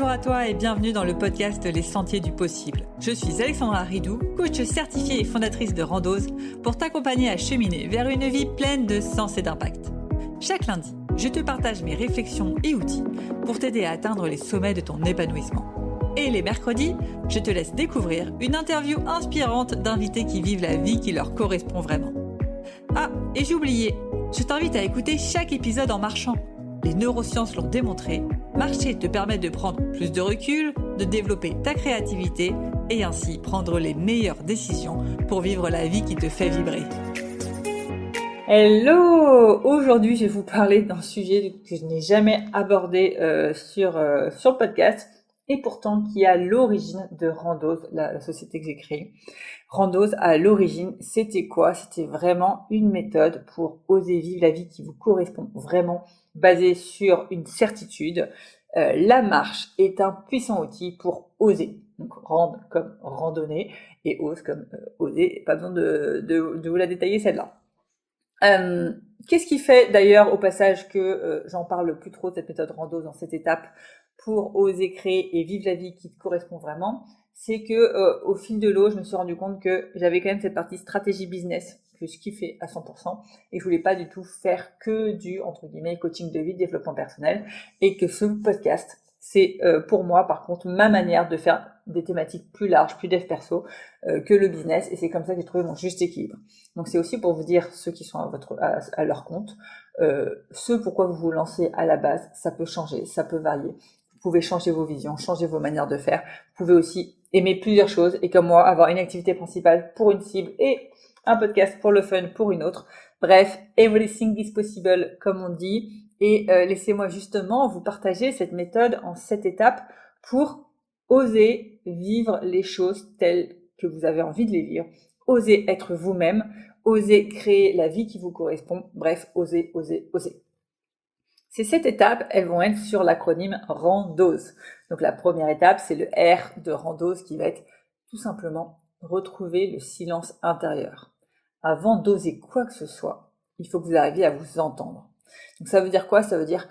Bonjour à toi et bienvenue dans le podcast Les Sentiers du Possible. Je suis Alexandra Ridou, coach certifiée et fondatrice de Randose, pour t'accompagner à cheminer vers une vie pleine de sens et d'impact. Chaque lundi, je te partage mes réflexions et outils pour t'aider à atteindre les sommets de ton épanouissement. Et les mercredis, je te laisse découvrir une interview inspirante d'invités qui vivent la vie qui leur correspond vraiment. Ah, et j'ai oublié, je t'invite à écouter chaque épisode en marchant. Les neurosciences l'ont démontré, marcher te permet de prendre plus de recul, de développer ta créativité et ainsi prendre les meilleures décisions pour vivre la vie qui te fait vibrer. Hello! Aujourd'hui, je vais vous parler d'un sujet que je n'ai jamais abordé sur le podcast et pourtant qui est à l'origine de Randose, la société que j'ai créée. Randose, à l'origine, c'était quoi? C'était vraiment une méthode pour oser vivre la vie qui vous correspond vraiment, basée sur une certitude. La marche est un puissant outil pour oser. Donc rendre comme randonner et ose comme oser. Pas besoin de vous la détailler celle-là. Qu'est-ce qui fait d'ailleurs au passage que j'en parle plus trop de cette méthode Randose dans cette étape pour oser créer et vivre la vie qui te correspond vraiment? C'est que au fil de l'eau, je me suis rendu compte que j'avais quand même cette partie stratégie business que je kiffais à 100% et je voulais pas du tout faire que du, entre guillemets, coaching de vie, développement personnel, et que ce podcast, c'est pour moi, par contre, ma manière de faire des thématiques plus larges, plus dev perso que le business, et c'est comme ça que j'ai trouvé mon juste équilibre. Donc c'est aussi pour vous dire, ceux qui sont à leur compte, ce pourquoi vous vous lancez à la base, ça peut changer, ça peut varier. Vous pouvez changer vos visions, changer vos manières de faire. Vous pouvez aussi aimer plusieurs choses et comme moi, avoir une activité principale pour une cible et un podcast pour le fun pour une autre. Bref, everything is possible, comme on dit. Et laissez-moi justement vous partager cette méthode en 7 étapes pour oser vivre les choses telles que vous avez envie de les vivre. Oser être vous-même, oser créer la vie qui vous correspond. Bref, oser, oser, oser. Ces 7 étapes, elles vont être sur l'acronyme Randose. Donc la première étape, c'est le R de Randose qui va être tout simplement retrouver le silence intérieur. Avant d'oser quoi que ce soit, il faut que vous arriviez à vous entendre. Donc ça veut dire quoi? Ça veut dire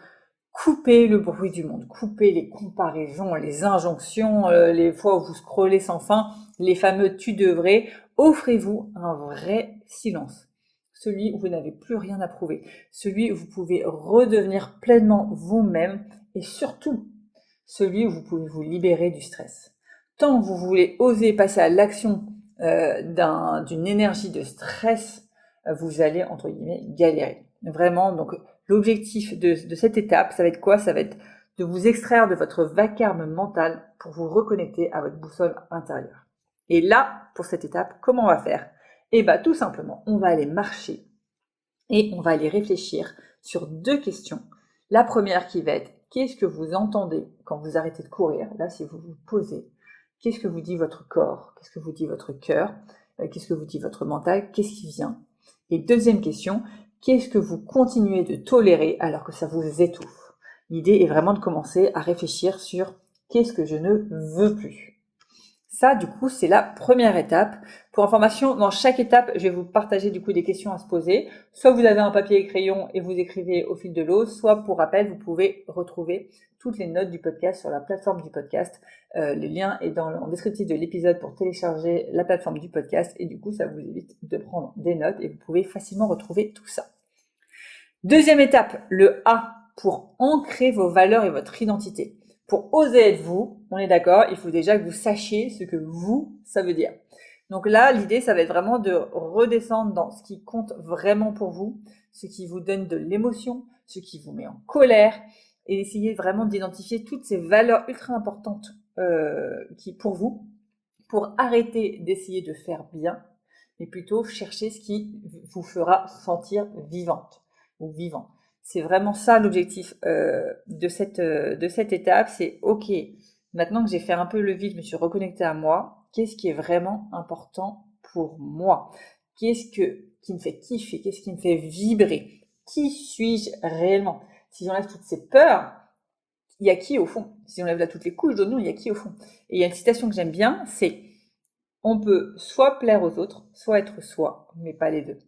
couper le bruit du monde, couper les comparaisons, les injonctions, les fois où vous scrollez sans fin, les fameux tu devrais. Offrez-vous un vrai silence. Celui où vous n'avez plus rien à prouver, celui où vous pouvez redevenir pleinement vous-même et surtout celui où vous pouvez vous libérer du stress. Tant que vous voulez oser passer à l'action d'une énergie de stress, vous allez, entre guillemets, galérer. Vraiment, donc l'objectif de cette étape, ça va être quoi? Ça va être de vous extraire de votre vacarme mental pour vous reconnecter à votre boussole intérieure. Et là, pour cette étape, comment on va faire? Eh bien, tout simplement, on va aller marcher et on va aller réfléchir sur 2 questions. La première qui va être, qu'est-ce que vous entendez quand vous arrêtez de courir? Là, si vous vous posez, qu'est-ce que vous dit votre corps? Qu'est-ce que vous dit votre cœur? Qu'est-ce que vous dit votre mental? Qu'est-ce qui vient? Et deuxième question, qu'est-ce que vous continuez de tolérer alors que ça vous étouffe? L'idée est vraiment de commencer à réfléchir sur qu'est-ce que je ne veux plus. Ça, du coup, c'est la première étape. Pour information, dans chaque étape, je vais vous partager du coup des questions à se poser. Soit vous avez un papier et crayon et vous écrivez au fil de l'eau, soit pour rappel, vous pouvez retrouver toutes les notes du podcast sur la plateforme du podcast. Le lien est en descriptif de l'épisode pour télécharger la plateforme du podcast et du coup, ça vous évite de prendre des notes et vous pouvez facilement retrouver tout ça. Deuxième étape, le A pour ancrer vos valeurs et votre identité. Pour oser être vous, on est d'accord, il faut déjà que vous sachiez ce que vous, ça veut dire. Donc là, l'idée, ça va être vraiment de redescendre dans ce qui compte vraiment pour vous, ce qui vous donne de l'émotion, ce qui vous met en colère, et essayer vraiment d'identifier toutes ces valeurs ultra importantes qui pour vous, pour arrêter d'essayer de faire bien, mais plutôt chercher ce qui vous fera sentir vivante ou vivant. C'est vraiment ça l'objectif de cette étape, c'est ok, maintenant que j'ai fait un peu le vide, je me suis reconnectée à moi, qu'est-ce qui est vraiment important pour moi? Qu'est-ce qui me fait kiffer? Qu'est-ce qui me fait vibrer? Qui suis-je réellement? Si j'enlève toutes ces peurs, il y a qui au fond? Si j'enlève là toutes les couches de nous, il y a qui au fond? Et il y a une citation que j'aime bien, c'est on peut soit plaire aux autres, soit être soi, mais pas les deux.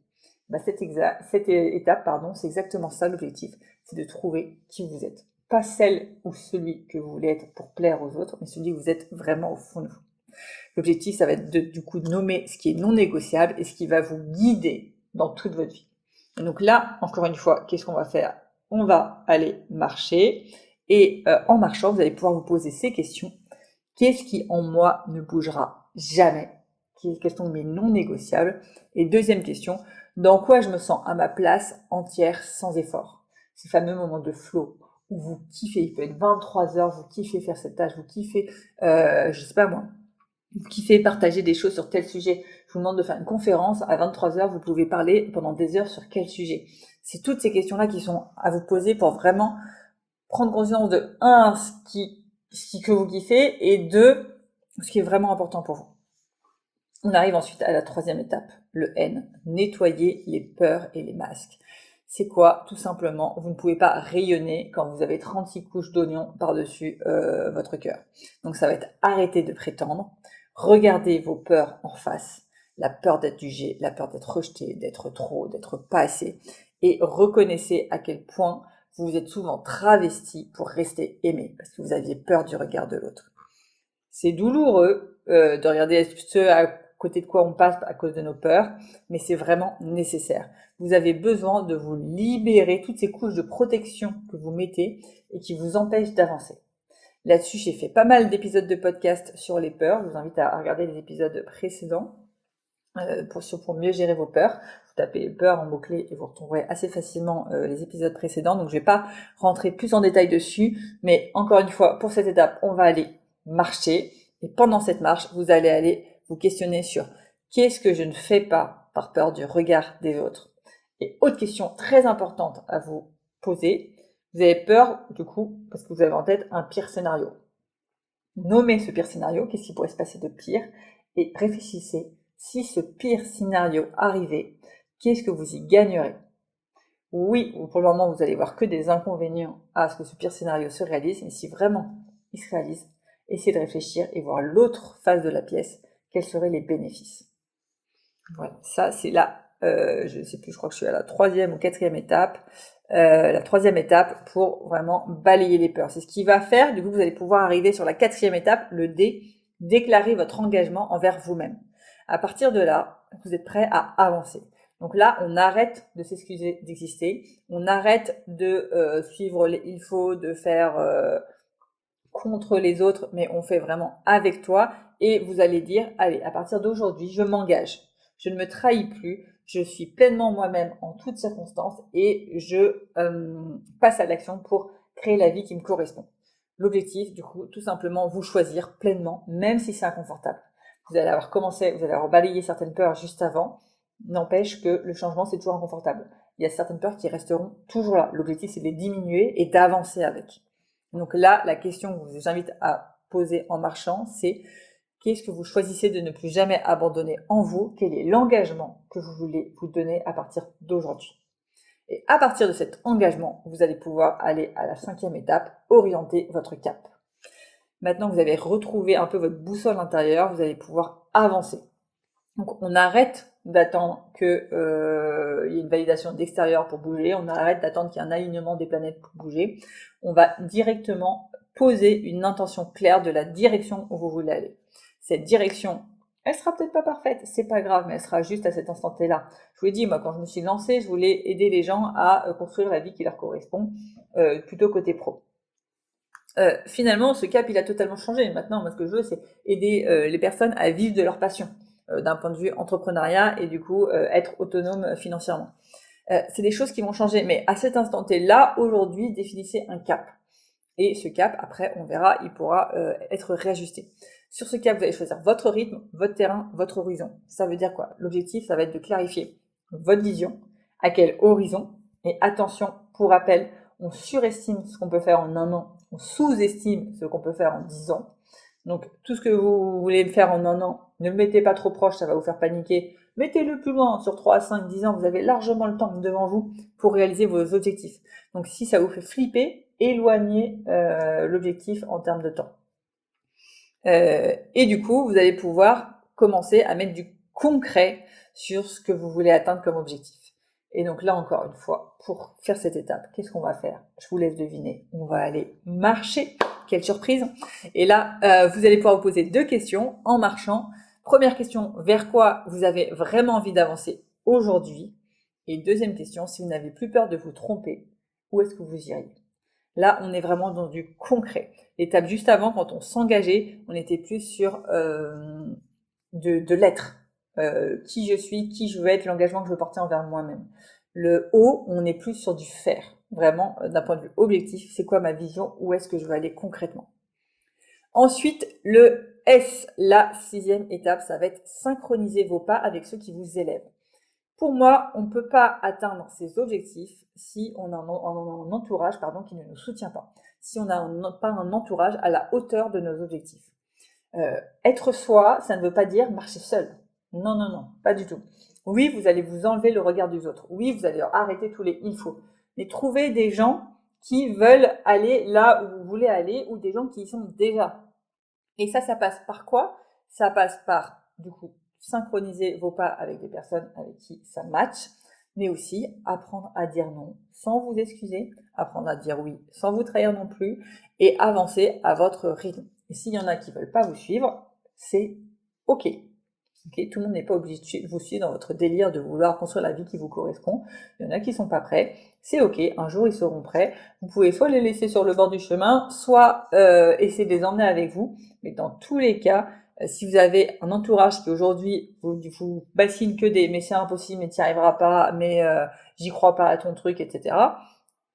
Cette étape, c'est exactement ça l'objectif, c'est de trouver qui vous êtes. pas celle ou celui que vous voulez être pour plaire aux autres, mais celui que vous êtes vraiment au fond de vous. L'objectif, ça va être du coup de nommer ce qui est non négociable et ce qui va vous guider dans toute votre vie. Et donc là, encore une fois, qu'est-ce qu'on va faire? On va aller marcher et en marchant, vous allez pouvoir vous poser ces questions. Qu'est-ce qui en moi ne bougera jamais? Quels sont mes non négociables? Et deuxième question, dans quoi je me sens à ma place entière sans effort? Ces fameux moments de flow où vous kiffez, il peut être 23 heures, vous kiffez faire cette tâche, vous kiffez, je sais pas moi, vous kiffez partager des choses sur tel sujet. Je vous demande de faire une conférence, à 23 heures, vous pouvez parler pendant des heures sur quel sujet? C'est toutes ces questions-là qui sont à vous poser pour vraiment prendre conscience de, un, que vous kiffez, et deux, ce qui est vraiment important pour vous. On arrive ensuite à la troisième étape, le N, nettoyer les peurs et les masques. C'est quoi? Tout simplement, vous ne pouvez pas rayonner quand vous avez 36 couches d'oignons par-dessus votre cœur. Donc ça va être arrêter de prétendre, regardez vos peurs en face, la peur d'être jugé, la peur d'être rejeté, d'être trop, d'être pas assez, et reconnaissez à quel point vous vous êtes souvent travesti pour rester aimé, parce que vous aviez peur du regard de l'autre. C'est douloureux de regarder ce à côté de quoi on passe à cause de nos peurs, mais c'est vraiment nécessaire. Vous avez besoin de vous libérer toutes ces couches de protection que vous mettez et qui vous empêchent d'avancer. Là-dessus, j'ai fait pas mal d'épisodes de podcast sur les peurs. Je vous invite à regarder les épisodes précédents pour mieux gérer vos peurs. Vous tapez peur en mots-clés et vous retrouverez assez facilement les épisodes précédents. Donc je vais pas rentrer plus en détail dessus, mais encore une fois, pour cette étape, on va aller marcher. Et pendant cette marche, vous allez aller vous questionner sur qu'est-ce que je ne fais pas par peur du regard des autres. Et autre question très importante à vous poser, vous avez peur du coup parce que vous avez en tête un pire scénario. Nommez ce pire scénario, qu'est-ce qui pourrait se passer de pire, et réfléchissez, si ce pire scénario arrivait, qu'est-ce que vous y gagnerez? Oui, pour le moment, vous allez voir que des inconvénients à ce que ce pire scénario se réalise, mais si vraiment il se réalise, essayez de réfléchir et voir l'autre face de la pièce, quels seraient les bénéfices. Voilà, ça c'est là, je sais plus, je crois que je suis à la troisième ou quatrième étape. La troisième étape pour vraiment balayer les peurs. C'est ce qui va faire, du coup, vous allez pouvoir arriver sur la quatrième étape, le D, déclarer votre engagement envers vous-même. À partir de là, vous êtes prêt à avancer. Donc là, on arrête de s'excuser d'exister, on arrête de suivre les il faut, de faire contre les autres, mais on fait vraiment avec toi, et vous allez dire, allez, à partir d'aujourd'hui, je m'engage, je ne me trahis plus, je suis pleinement moi-même en toutes circonstances, et je passe à l'action pour créer la vie qui me correspond. L'objectif, du coup, tout simplement, vous choisir pleinement, même si c'est inconfortable. Vous allez avoir commencé, vous allez avoir balayé certaines peurs juste avant, n'empêche que le changement, c'est toujours inconfortable. Il y a certaines peurs qui resteront toujours là. L'objectif, c'est de les diminuer et d'avancer avec. Donc là, la question que je vous invite à poser en marchant, c'est qu'est-ce que vous choisissez de ne plus jamais abandonner en vous? Quel est l'engagement que vous voulez vous donner à partir d'aujourd'hui? Et à partir de cet engagement, vous allez pouvoir aller à la cinquième étape, orienter votre cap. Maintenant que vous avez retrouvé un peu votre boussole intérieure, vous allez pouvoir avancer. Donc on arrête d'attendre qu'il y ait une validation d'extérieur pour bouger, on arrête d'attendre qu'il y ait un alignement des planètes pour bouger. On va directement poser une intention claire de la direction où vous voulez aller. Cette direction, elle sera peut-être pas parfaite, c'est pas grave, mais elle sera juste à cet instant T-là. Je vous l'ai dit, moi quand je me suis lancée, je voulais aider les gens à construire la vie qui leur correspond, plutôt côté pro. Finalement, ce cap, il a totalement changé. Maintenant, moi, ce que je veux, c'est aider les personnes à vivre de leur passion, d'un point de vue entrepreneuriat et du coup, être autonome financièrement. C'est des choses qui vont changer, mais à cet instant T-là, aujourd'hui, définissez un cap. Et ce cap, après, on verra, il pourra être réajusté. Sur ce cap, vous allez choisir votre rythme, votre terrain, votre horizon. Ça veut dire quoi? L'objectif, ça va être de clarifier votre vision, à quel horizon, et attention, pour rappel, on surestime ce qu'on peut faire en un an, on sous-estime ce qu'on peut faire en 10 ans. Donc, tout ce que vous voulez faire en un an, ne le mettez pas trop proche, ça va vous faire paniquer. Mettez-le plus loin, sur 3, 5, 10 ans, vous avez largement le temps devant vous pour réaliser vos objectifs. Donc, si ça vous fait flipper, éloignez l'objectif en termes de temps. Et du coup, vous allez pouvoir commencer à mettre du concret sur ce que vous voulez atteindre comme objectif. Et donc là, encore une fois, pour faire cette étape, qu'est-ce qu'on va faire? Je vous laisse deviner. On va aller marcher. Quelle surprise! Et là, vous allez pouvoir vous poser 2 questions en marchant. Première question, vers quoi vous avez vraiment envie d'avancer aujourd'hui? Et deuxième question, si vous n'avez plus peur de vous tromper, où est-ce que vous iriez? Là, on est vraiment dans du concret. L'étape juste avant, quand on s'engageait, on était plus sur de l'être. Qui je suis, qui je veux être, l'engagement que je veux porter envers moi-même. Le haut, on est plus sur du faire. Vraiment, d'un point de vue objectif, c'est quoi ma vision, où est-ce que je veux aller concrètement. Ensuite, le S, la 6e étape, ça va être synchroniser vos pas avec ceux qui vous élèvent. Pour moi, on ne peut pas atteindre ces objectifs si on a un entourage qui ne nous soutient pas, si on n'a pas un entourage à la hauteur de nos objectifs. Être soi, ça ne veut pas dire marcher seul. Non, non, non, pas du tout. Oui, vous allez vous enlever le regard des autres. Oui, vous allez arrêter tous les « il faut ». Mais trouvez des gens qui veulent aller là où vous voulez aller ou des gens qui y sont déjà. Et ça passe par quoi? Ça passe par, du coup, synchroniser vos pas avec des personnes avec qui ça match, mais aussi apprendre à dire non sans vous excuser, apprendre à dire oui sans vous trahir non plus et avancer à votre rythme. Et s'il y en a qui veulent pas vous suivre, c'est OK. Okay, tout le monde n'est pas obligé de vous suivre dans votre délire de vouloir construire la vie qui vous correspond. Il y en a qui sont pas prêts. C'est OK. Un jour, ils seront prêts. Vous pouvez soit les laisser sur le bord du chemin, soit essayer de les emmener avec vous. Mais dans tous les cas, si vous avez un entourage qui aujourd'hui vous bassine que des « mais c'est impossible, mais tu n'y arriveras pas, mais j'y crois pas à ton truc, etc. »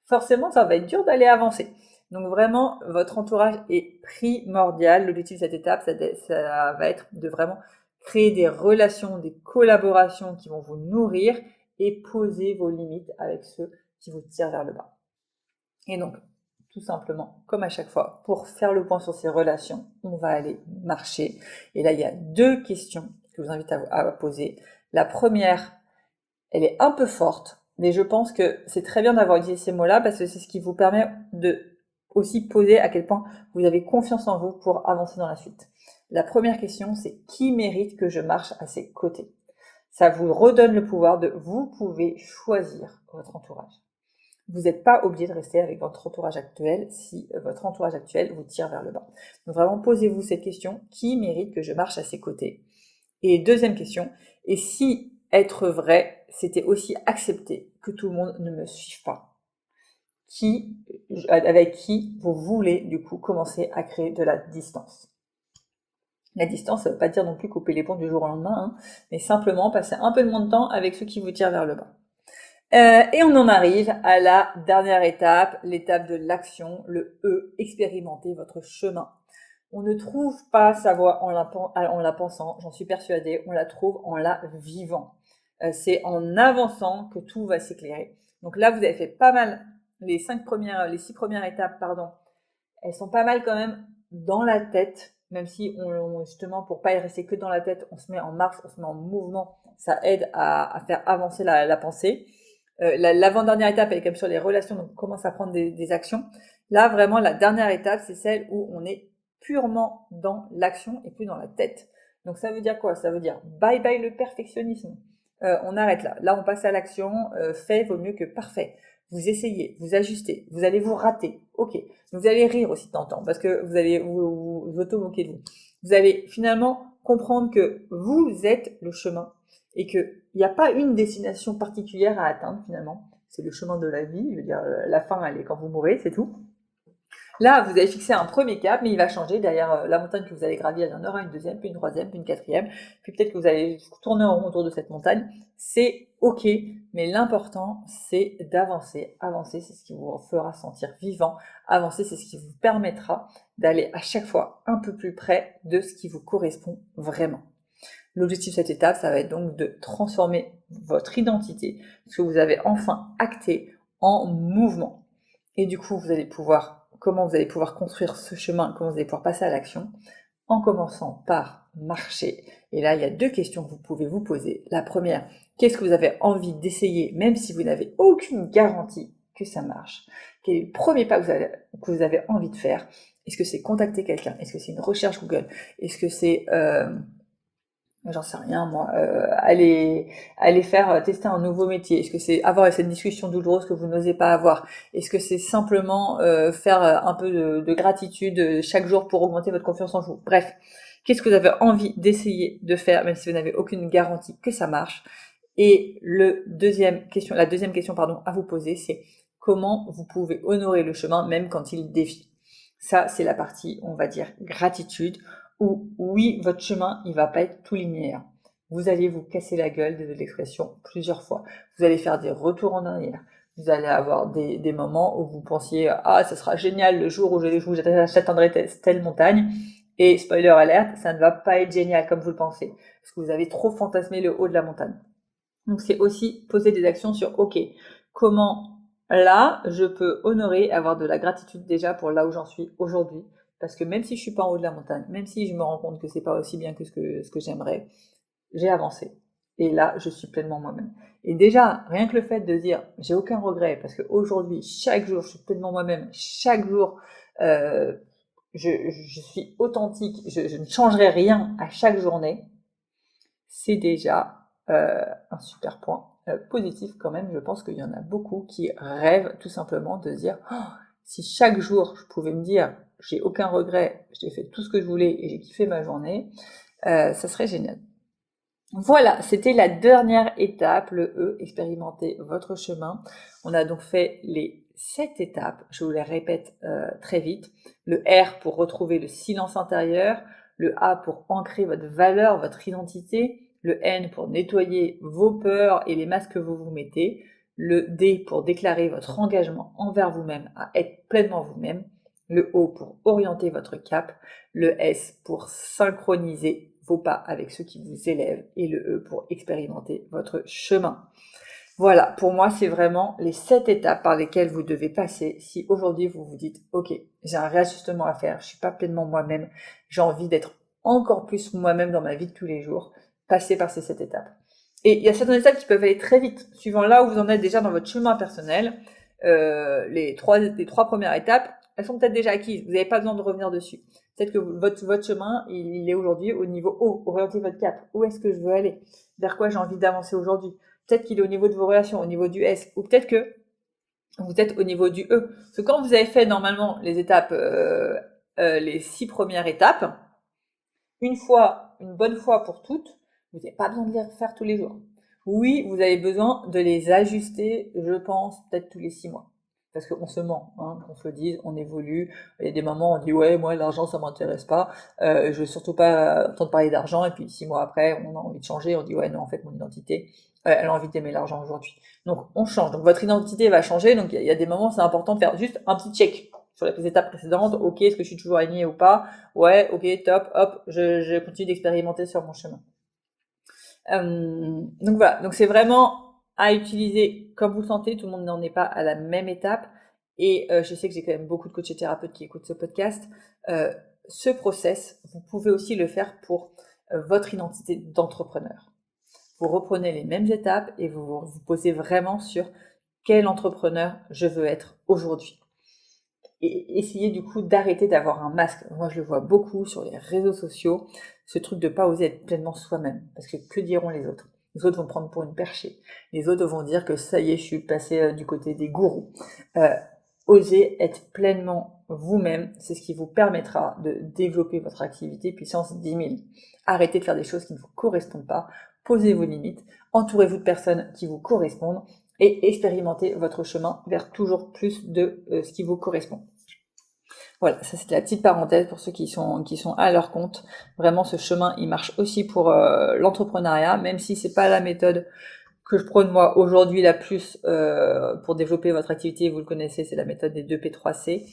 forcément, ça va être dur d'aller avancer. Donc vraiment, votre entourage est primordial. L'objectif de cette étape, ça va être de vraiment créer des relations, des collaborations qui vont vous nourrir et poser vos limites avec ceux qui vous tirent vers le bas. Et donc, tout simplement, comme à chaque fois, pour faire le point sur ces relations, on va aller marcher. Et là, il y a 2 questions que je vous invite à poser. La première, elle est un peu forte, mais je pense que c'est très bien d'avoir utilisé ces mots-là parce que c'est ce qui vous permet de aussi poser à quel point vous avez confiance en vous pour avancer dans la suite. La première question, c'est qui mérite que je marche à ses côtés? Ça vous redonne le pouvoir de vous pouvez choisir votre entourage. Vous n'êtes pas obligé de rester avec votre entourage actuel si votre entourage actuel vous tire vers le bas. Donc vraiment, posez-vous cette question, qui mérite que je marche à ses côtés? Et deuxième question, et si être vrai, c'était aussi accepter que tout le monde ne me suive pas? Avec qui vous voulez du coup commencer à créer de la distance? La distance, ça ne veut pas dire non plus couper les ponts du jour au lendemain, mais simplement passer un peu de moins de temps avec ceux qui vous tirent vers le bas. Et on en arrive à la dernière étape, l'étape de l'action, le E, expérimenter votre chemin. On ne trouve pas sa voie en la pensant, j'en suis persuadée, on la trouve en la vivant. C'est en avançant que tout va s'éclairer. Donc là, vous avez fait pas mal, les 6 premières étapes, elles sont pas mal quand même dans la tête, même si justement pour pas y rester que dans la tête, on se met en marche, on se met en mouvement, ça aide à faire avancer la pensée. L'avant-dernière étape, elle est quand même sur les relations, donc on commence à prendre des actions. Là, vraiment, la dernière étape, c'est celle où on est purement dans l'action et plus dans la tête. Donc ça veut dire quoi? Ça veut dire bye bye le perfectionnisme. On arrête là. Là, on passe à l'action. Fait vaut mieux que parfait. Vous essayez, vous ajustez, vous allez vous rater. Ok. Vous allez rire aussi de temps en temps parce que vous allez vous auto-moquer de vous. Vous allez finalement comprendre que vous êtes le chemin et qu'il n'y a pas une destination particulière à atteindre finalement. C'est le chemin de la vie. Je veux dire, la fin, elle est quand vous mourrez, c'est tout. Là, vous avez fixé un premier cap, mais il va changer. Derrière la montagne que vous allez gravir, il y en aura une deuxième, puis une troisième, puis une quatrième. Puis peut-être que vous allez tourner en rond autour de cette montagne. C'est OK, mais l'important, c'est d'avancer. Avancer, c'est ce qui vous fera sentir vivant. Avancer, c'est ce qui vous permettra d'aller à chaque fois un peu plus près de ce qui vous correspond vraiment. L'objectif de cette étape, ça va être donc de transformer votre identité, ce que vous avez enfin acté, en mouvement. Et du coup, comment vous allez pouvoir construire ce chemin, comment vous allez pouvoir passer à l'action, en commençant par marcher. Et là, il y a 2 questions que vous pouvez vous poser. La première, qu'est-ce que vous avez envie d'essayer, même si vous n'avez aucune garantie que ça marche? Quel est le premier pas que vous avez envie de faire? Est-ce que c'est contacter quelqu'un? Est-ce que c'est une recherche Google? Est-ce que c'est j'en sais rien moi, aller faire tester un nouveau métier? Est-ce que c'est avoir cette discussion douloureuse que vous n'osez pas avoir? Est-ce que c'est simplement faire un peu de gratitude chaque jour pour augmenter votre confiance en vous? Bref, qu'est-ce que vous avez envie d'essayer de faire, même si vous n'avez aucune garantie que ça marche? Et la deuxième question, pardon, à vous poser, c'est comment vous pouvez honorer le chemin même quand il défie. Ça, c'est la partie, on va dire, gratitude, où oui, votre chemin, il va pas être tout linéaire. Vous allez vous casser la gueule de l'expression plusieurs fois. Vous allez faire des retours en arrière. Vous allez avoir des moments où vous pensiez, ah, ça sera génial le jour où j'atteindrai telle montagne. Et spoiler alert, ça ne va pas être génial comme vous le pensez. Parce que vous avez trop fantasmé le haut de la montagne. Donc c'est aussi poser des actions sur, ok, comment là je peux honorer, avoir de la gratitude déjà pour là où j'en suis aujourd'hui, parce que même si je suis pas en haut de la montagne, même si je me rends compte que c'est pas aussi bien que ce que j'aimerais, j'ai avancé. Et là, je suis pleinement moi-même. Et déjà, rien que le fait de dire, j'ai aucun regret, parce qu'aujourd'hui, chaque jour, je suis pleinement moi-même, chaque jour, euh, je suis authentique, je ne changerai rien à chaque journée, c'est déjà un super point positif quand même. Je pense qu'il y en a beaucoup qui rêvent tout simplement de dire oh, si chaque jour je pouvais me dire j'ai aucun regret, j'ai fait tout ce que je voulais et j'ai kiffé ma journée, ça serait génial. Voilà, c'était la dernière étape, le E, expérimenter votre chemin. On a donc fait les 7 étapes, je vous les répète très vite. Le R pour retrouver le silence intérieur, le A pour ancrer votre valeur, votre identité, le N pour nettoyer vos peurs et les masques que vous vous mettez, le D pour déclarer votre engagement envers vous-même à être pleinement vous-même, le O pour orienter votre cap, le S pour synchroniser vos pas avec ceux qui vous élèvent et le E pour expérimenter votre chemin. Voilà, pour moi, c'est vraiment les 7 étapes par lesquelles vous devez passer si aujourd'hui vous vous dites, ok, j'ai un réajustement à faire, je suis pas pleinement moi-même, j'ai envie d'être encore plus moi-même dans ma vie de tous les jours, passez par ces 7 étapes. Et il y a certaines étapes qui peuvent aller très vite, suivant là où vous en êtes déjà dans votre chemin personnel. Les trois premières étapes, elles sont peut-être déjà acquises, vous n'avez pas besoin de revenir dessus. Peut-être que votre chemin, il est aujourd'hui au niveau O, orientez votre cap. Où est-ce que je veux aller? Vers quoi j'ai envie d'avancer aujourd'hui? Peut-être qu'il est au niveau de vos relations, au niveau du S, ou peut-être que vous êtes au niveau du E. Parce que quand vous avez fait normalement les étapes, les 6 premières étapes, une bonne fois pour toutes, vous n'avez pas besoin de les faire tous les jours. Oui, vous avez besoin de les ajuster, je pense, peut-être tous les 6 mois. Parce qu'on se ment, hein, qu'on se le dise, on évolue. Il y a des moments où on dit ouais, moi l'argent ça m'intéresse pas, je veux surtout pas entendre parler d'argent. Et puis 6 mois après, on a envie de changer, on dit ouais non en fait mon identité, elle a envie d'aimer l'argent aujourd'hui. Donc on change. Donc votre identité va changer. Donc il y a des moments c'est important de faire juste un petit check sur les étapes précédentes. Ok, est-ce que je suis toujours alignée ou pas? Ouais, ok, top, hop, je continue d'expérimenter sur mon chemin. Donc voilà, donc c'est vraiment à utiliser comme vous le sentez, tout le monde n'en est pas à la même étape. Et je sais que j'ai quand même beaucoup de coachs et thérapeutes qui écoutent ce podcast. Ce process, vous pouvez aussi le faire pour votre identité d'entrepreneur. Vous reprenez les mêmes étapes et vous posez vraiment sur quel entrepreneur je veux être aujourd'hui. Et essayer du coup d'arrêter d'avoir un masque. Moi je le vois beaucoup sur les réseaux sociaux, ce truc de pas oser être pleinement soi-même, parce que diront les autres? Les autres vont prendre pour une perchée. Les autres vont dire que ça y est, je suis passé du côté des gourous. Osez être pleinement vous-même, c'est ce qui vous permettra de développer votre activité puissance 10 000. Arrêtez de faire des choses qui ne vous correspondent pas, posez vos limites, entourez-vous de personnes qui vous correspondent et expérimentez votre chemin vers toujours plus de ce qui vous correspond. Voilà, ça c'était la petite parenthèse pour ceux qui sont à leur compte. Vraiment, ce chemin, il marche aussi pour l'entrepreneuriat, même si c'est pas la méthode que je prône moi aujourd'hui la plus pour développer votre activité. Vous le connaissez, c'est la méthode des 2P3C.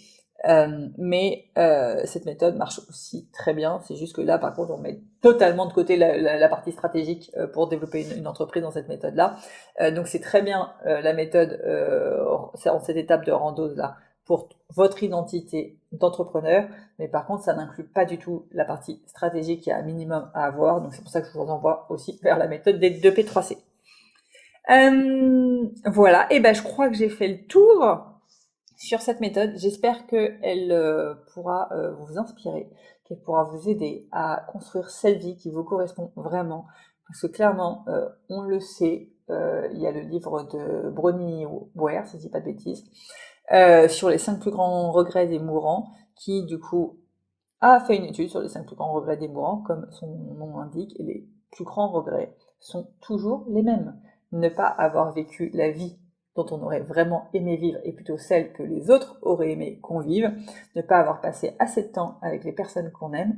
Mais cette méthode marche aussi très bien. C'est juste que là, par contre, on met totalement de côté la partie stratégique pour développer une entreprise dans cette méthode-là. Donc c'est très bien la méthode en cette étape de randose là pour votre identité d'entrepreneur, mais par contre, ça n'inclut pas du tout la partie stratégique qui a un minimum à avoir. Donc c'est pour ça que je vous envoie aussi vers la méthode des 2P3C. Voilà, et ben je crois que j'ai fait le tour sur cette méthode. J'espère qu'elle pourra vous inspirer, qu'elle pourra vous aider à construire cette vie qui vous correspond vraiment. Parce que clairement, on le sait, il y a le livre de Bronnie Ware, si je dis pas de bêtises, sur les 5 plus grands regrets des mourants, qui du coup a fait une étude sur les 5 plus grands regrets des mourants, comme son nom l'indique, et les plus grands regrets sont toujours les mêmes. Ne pas avoir vécu la vie dont on aurait vraiment aimé vivre, et plutôt celle que les autres auraient aimé qu'on vive, ne pas avoir passé assez de temps avec les personnes qu'on aime,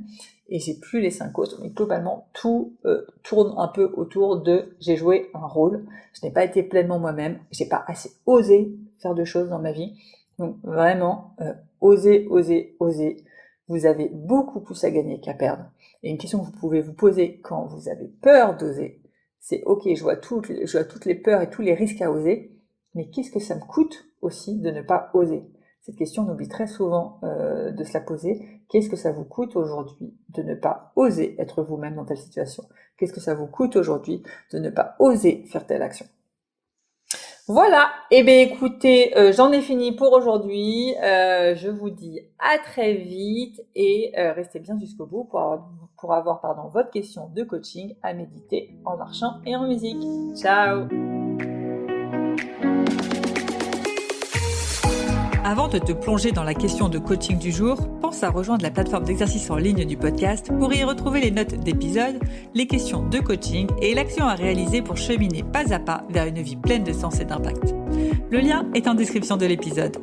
et j'ai plus les 5 autres, mais globalement tout tourne un peu autour de j'ai joué un rôle, je n'ai pas été pleinement moi-même, j'ai pas assez osé faire de choses dans ma vie, donc vraiment, osez, vous avez beaucoup plus à gagner qu'à perdre, et une question que vous pouvez vous poser quand vous avez peur d'oser, c'est ok, je vois toutes les peurs et tous les risques à oser, mais qu'est-ce que ça me coûte aussi de ne pas oser? Cette question, on oublie très souvent de se la poser. Qu'est-ce que ça vous coûte aujourd'hui de ne pas oser être vous-même dans telle situation? Qu'est-ce que ça vous coûte aujourd'hui de ne pas oser faire telle action? Voilà, eh bien écoutez, j'en ai fini pour aujourd'hui. Je vous dis à très vite et restez bien jusqu'au bout pour avoir votre question de coaching à méditer en marchant et en musique. Ciao! Avant de te plonger dans la question de coaching du jour, pense à rejoindre la plateforme d'exercice en ligne du podcast pour y retrouver les notes d'épisode, les questions de coaching et l'action à réaliser pour cheminer pas à pas vers une vie pleine de sens et d'impact. Le lien est en description de l'épisode.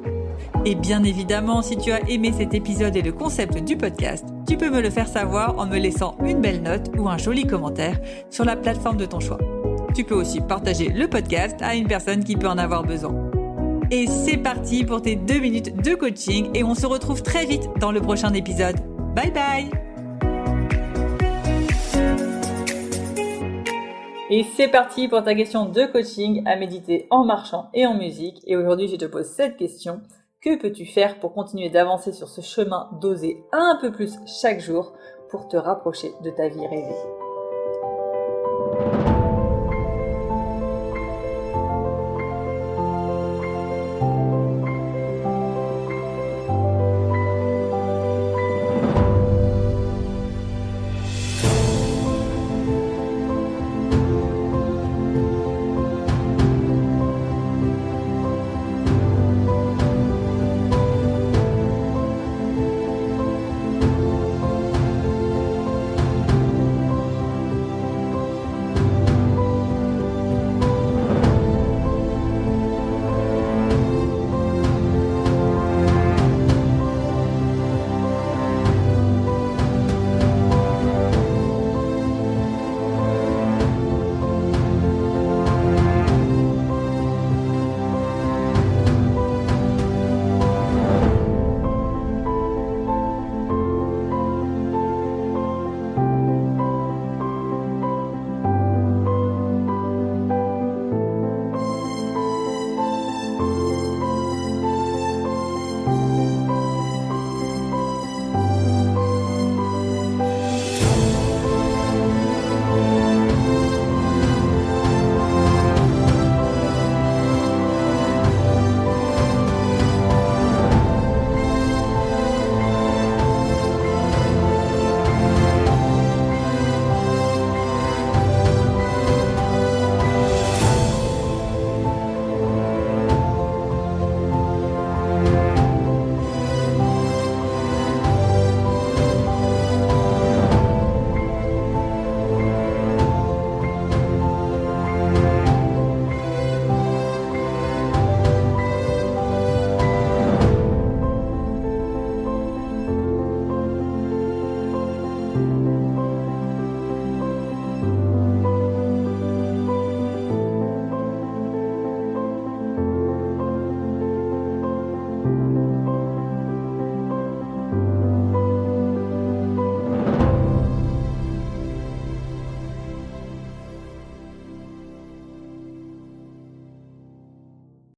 Et bien évidemment, si tu as aimé cet épisode et le concept du podcast, tu peux me le faire savoir en me laissant une belle note ou un joli commentaire sur la plateforme de ton choix. Tu peux aussi partager le podcast à une personne qui peut en avoir besoin. Et c'est parti pour tes 2 minutes de coaching et on se retrouve très vite dans le prochain épisode. Bye bye! Et c'est parti pour ta question de coaching à méditer en marchant et en musique. Et aujourd'hui, je te pose cette question. Que peux-tu faire pour continuer d'avancer sur ce chemin d'oser un peu plus chaque jour pour te rapprocher de ta vie rêvée?